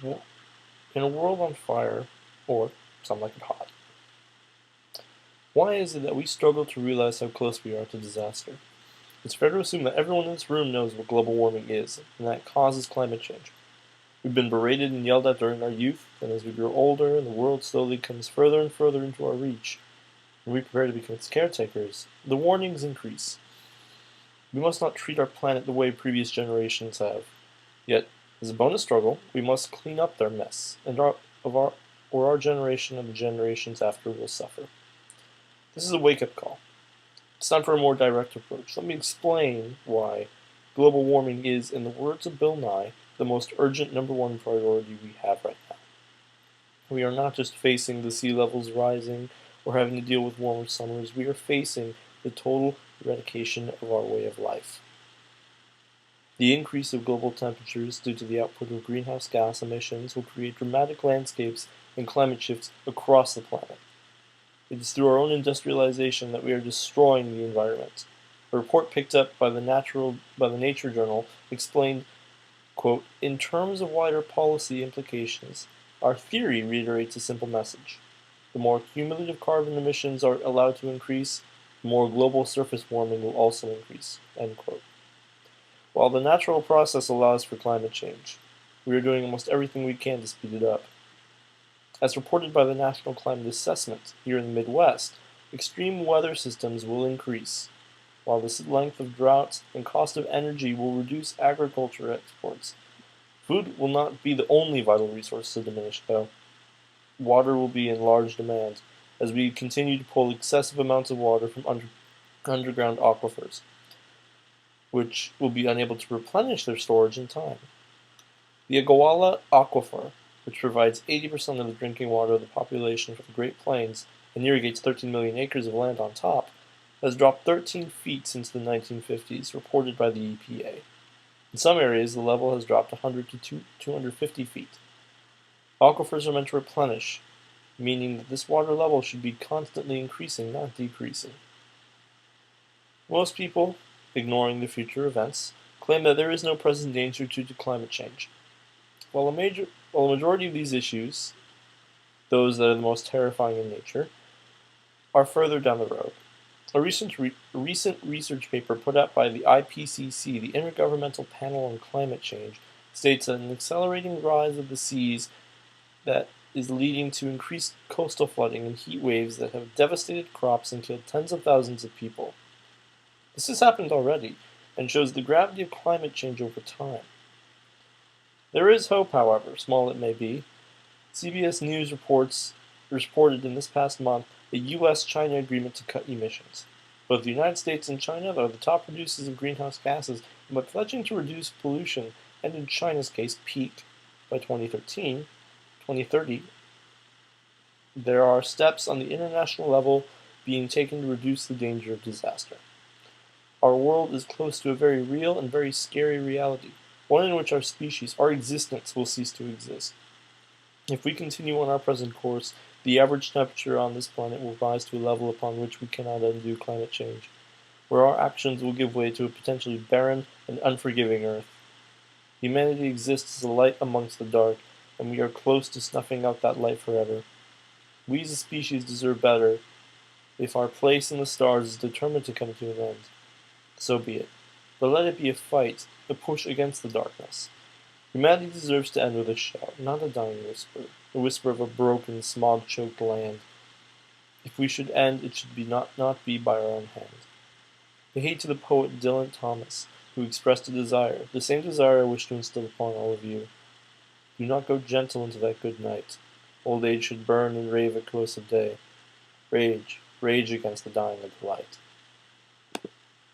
Wo- In a world on fire, or some like it hot, why is it that we struggle to realize how close we are to disaster? It's fair to assume that everyone in this room knows what global warming is, and that it causes climate change. We've been berated and yelled at during our youth, and as we grow older and the world slowly comes further and further into our reach, and we prepare to become its caretakers, the warnings increase. We must not treat our planet the way previous generations have. Yet, as a bonus struggle, we must clean up their mess, and our generation and the generations after will suffer. This is a wake-up call. It's time for a more direct approach. Let me explain why global warming is, in the words of Bill Nye, the most urgent number one priority we have right now. We are not just facing the sea levels rising or having to deal with warmer summers, we are facing the total eradication of our way of life. The increase of global temperatures due to the output of greenhouse gas emissions will create dramatic landscapes and climate shifts across the planet. It is through our own industrialization that we are destroying the environment. A report picked up by the Nature Journal explained, quote, "In terms of wider policy implications, our theory reiterates a simple message. The more cumulative carbon emissions are allowed to increase, the more global surface warming will also increase." End quote. While the natural process allows for climate change, we are doing almost everything we can to speed it up. As reported by the National Climate Assessment here in the Midwest, extreme weather systems will increase, while the length of droughts and cost of energy will reduce agriculture exports. Food will not be the only vital resource to diminish, though. Water will be in large demand, as we continue to pull excessive amounts of water from underground aquifers, which will be unable to replenish their storage in time. The Agawala Aquifer, which provides 80% of the drinking water of the population for the Great Plains and irrigates 13 million acres of land on top, has dropped 13 feet since the 1950s, reported by the EPA. In some areas, the level has dropped 100 to 250 feet. Aquifers are meant to replenish, meaning that this water level should be constantly increasing, not decreasing. Most people, ignoring the future events, claim that there is no present danger due to climate change. While a majority of these issues, those that are the most terrifying in nature, are further down the road. A recent research paper put out by the IPCC, the Intergovernmental Panel on Climate Change, states that an accelerating rise of the seas that is leading to increased coastal flooding and heat waves that have devastated crops and killed tens of thousands of people. This has happened already, and shows the gravity of climate change over time. There is hope, however, small it may be. CBS News reported in this past month a U.S.-China agreement to cut emissions. Both the United States and China are the top producers of greenhouse gases, and by pledging to reduce pollution, and in China's case, peak by 2030, there are steps on the international level being taken to reduce the danger of disaster. Our world is close to a very real and very scary reality, one in which our species, our existence, will cease to exist. If we continue on our present course, the average temperature on this planet will rise to a level upon which we cannot undo climate change, where our actions will give way to a potentially barren and unforgiving Earth. Humanity exists as a light amongst the dark, and we are close to snuffing out that light forever. We as a species deserve better. If our place in the stars is determined to come to an end, so be it. But let it be a fight, a push against the darkness. Humanity deserves to end with a shout, not a dying whisper, the whisper of a broken, smog-choked land. If we should end, it should not be by our own hand. I hate to the poet Dylan Thomas, who expressed a desire, the same desire I wish to instill upon all of you. Do not go gentle into that good night. Old age should burn and rave at close of day. Rage, rage against the dying of the light.